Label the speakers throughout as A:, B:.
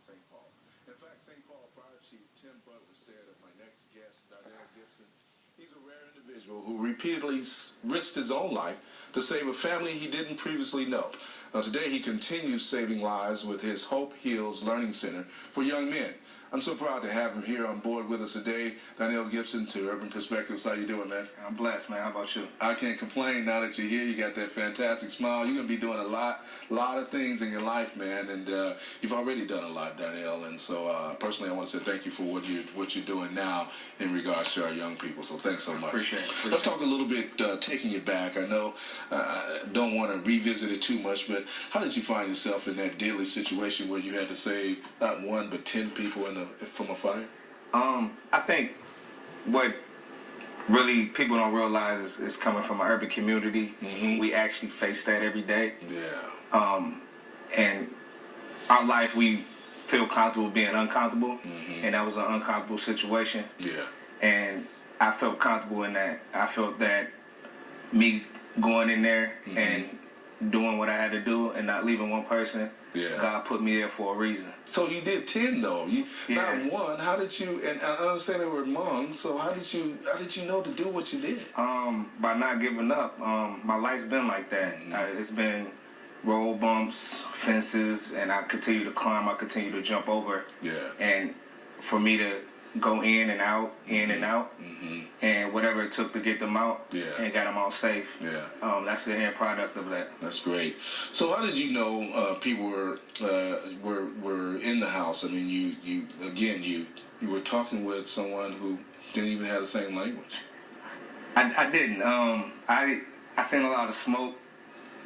A: St. Paul. In fact, St. Paul Fire Chief Tim Butler said of my next guest, Donnell Gibson, he's a rare individual who repeatedly risked his own life to save a family he didn't previously know. Now, today he continues saving lives with his Hope Heals Learning Center for young men. I'm so proud to have him here on board with us today. Donnell Gibson to Urban Perspectives. How you doing, man?
B: I'm blessed, man. How about you?
A: I can't complain now that you're here. You got that fantastic smile. You're going to be doing a lot of things in your life, man. And you've already done a lot, Donnell. And so personally, I want to say thank you for what you're doing now in regards to our young people. So thanks so much.
B: Appreciate it.
A: Let's talk a little bit, taking you back. I know I don't want to revisit it too much, but how did you find yourself in that deadly situation where you had to save not one but 10 people from a fire?
B: I think what really people don't realize is coming from an urban community.
A: Mm-hmm.
B: We actually face that every day.
A: Yeah.
B: And our life, we feel comfortable being uncomfortable,
A: Mm-hmm.
B: and that was an uncomfortable situation.
A: Yeah.
B: And I felt comfortable in that. I felt that me going in there
A: Mm-hmm.
B: and doing what I had to do and not leaving one person,
A: Yeah.
B: God put me there for a reason.
A: So you did 10 though. You
B: Yeah.
A: Not one. How did you? And I understand they were among. So how did you know to do what you did?
B: By not giving up. My life's been like that.
A: Mm-hmm.
B: It's been road bumps, fences, and I continue to climb. I continue to jump over.
A: Yeah.
B: And for me to go in and out,
A: Mm-hmm.
B: and whatever it took to get them out,
A: Yeah.
B: and got them all safe.
A: Yeah.
B: That's the end product of that.
A: That's great. So how did you know people were in the house? I mean, you were talking with someone who didn't even have the same language.
B: I didn't. I seen a lot of smoke,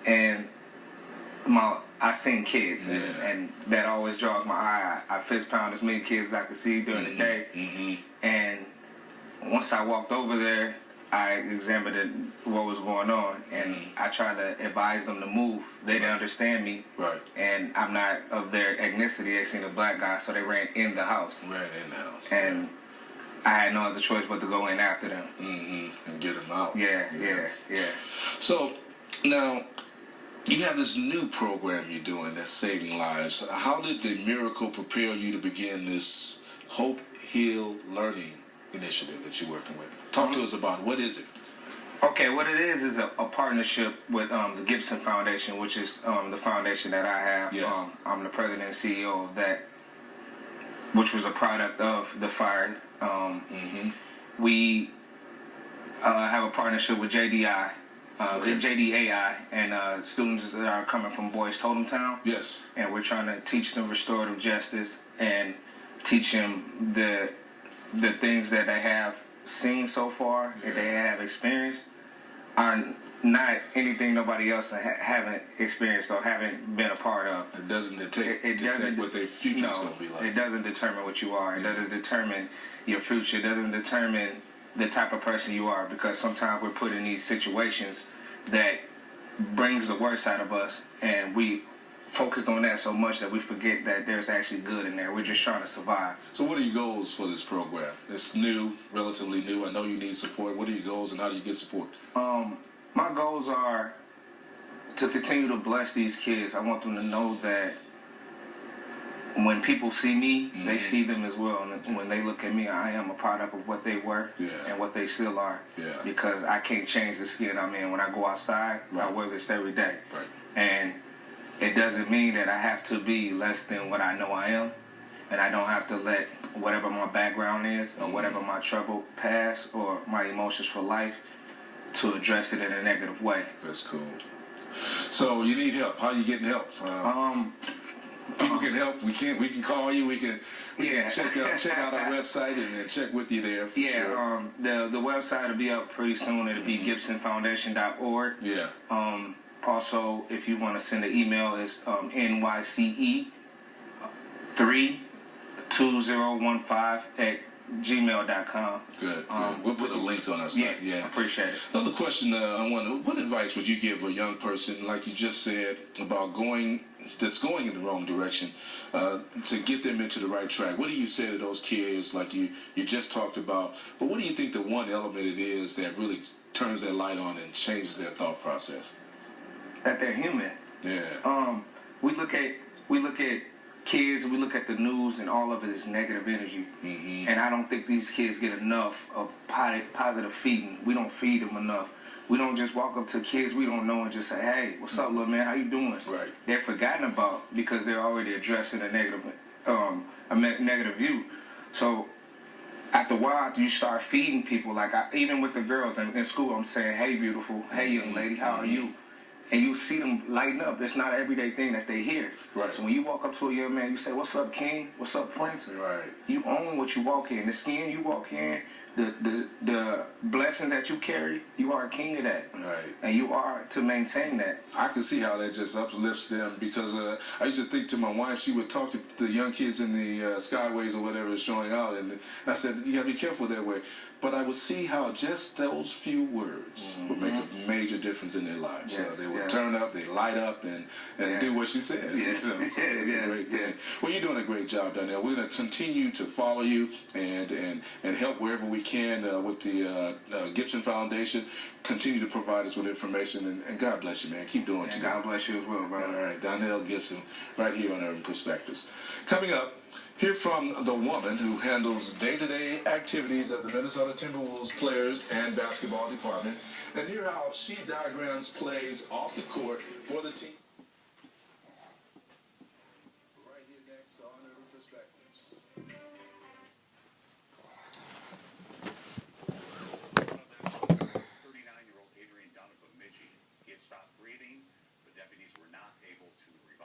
B: and I seen kids,
A: Yeah.
B: and that always draws my eye. I fist pound as many kids as I could see during the day.
A: Mm-hmm.
B: And once I walked over there, I examined what was going on, and I tried to advise them to move. They didn't understand me,
A: Right.
B: and I'm not of their ethnicity. They seen a black guy, so they ran in the house.
A: Ran in the house.
B: And I had no other choice but to go in after them.
A: Mm-hmm. And get them out.
B: Yeah.
A: So now you have this new program you're doing that's saving lives. How did the miracle prepare you to begin this Hope Heal Learning initiative that you're working with? Talk to us about it. What is it?
B: Okay, what it is a partnership with the Gibson Foundation, which is the foundation that I have.
A: Yes.
B: I'm the president and CEO of that, which was a product of the fire.
A: Mm-hmm.
B: We have a partnership with JDI,
A: Okay.
B: JDAI, and students that are coming from Boys Totem Town.
A: Yes.
B: And we're trying to teach them restorative justice and teach them the things that they have seen so far,
A: Yeah.
B: that they have experienced, are not anything nobody else haven't experienced or haven't been a part of.
A: It doesn't detect what their future's going to be like.
B: It doesn't determine what you are. It
A: Yeah.
B: doesn't determine your future. It doesn't determine the type of person you are, because sometimes we're put in these situations that brings the worst out of us, and we focus on that so much that we forget that there's actually good in there. We're just trying to survive.
A: So what are your goals for this program? It's new, relatively new. I know you need support. What are your goals and how do you get support?
B: My goals are to continue to bless these kids. I want them to know that when people see me, they see them as well. And when they look at me, I am a product of what they were and what they still are.
A: Yeah.
B: Because I can't change the skin I'm in. When I go outside, I wear this every day.
A: Right.
B: And it doesn't mean that I have to be less than what I know I am. And I don't have to let whatever my background is or whatever my troubled past or my emotions for life to address it in a negative way.
A: That's cool. So you need help. How are you getting help? People can help. We can call you. We can check out our website and then check with you there for sure.
B: The website will be up pretty soon. It'll be gibsonfoundation.org.
A: Yeah.
B: Also, if you want to send an email, it's nyce32015@gmail.com.
A: Good. We'll put a link on our site.
B: Yeah. Appreciate it.
A: Another question I wonder: what advice would you give a young person, like you just said, about going in the wrong direction, to get them into the right track? What do you say to those kids, like you just talked about? But what do you think the one element it is that really turns that light on and changes their thought process?
B: That they're human.
A: Yeah.
B: We look at kids, we look at the news and all of it is negative energy.
A: Mm-hmm.
B: And I don't think these kids get enough of positive feeding. We don't feed them enough. We don't just walk up to kids we don't know and just say, hey, what's up, little man? How you doing?
A: Right.
B: They're forgotten about because they're already addressing a negative view. So after a while, after you start feeding people, like even with the girls in school, I'm saying, hey, beautiful, hey, young lady, how are you? And you see them lighten up. It's not an everyday thing that they hear.
A: Right.
B: So when you walk up to a young man, you say, what's up, King? What's up, Prince?
A: Right.
B: You own what you walk in. The skin you walk in, the blessing that you carry, you are a king of that.
A: Right.
B: And you are to maintain that.
A: I can see how that just uplifts them because I used to think to my wife, she would talk to the young kids in the skyways or whatever is showing out, and I said, you gotta be careful that way. But I would see how just those few words would make a major difference in their lives.
B: Yes,
A: They would turn up, they light up, and do what she says.
B: Yes.
A: So it's a great thing. Well, you're doing a great job, Donnell. We're going to continue to follow you and help wherever we can with the Gibson Foundation. Continue to provide us with information, and God bless you, man. Keep doing what you're doing.
B: God bless you as well, brother.
A: All right, Donnell Gibson, right here on Urban Perspectives. Coming up, hear from the woman who handles day-to-day activities of the Minnesota Timberwolves players and basketball department, and hear how she diagrams plays off the court for the team.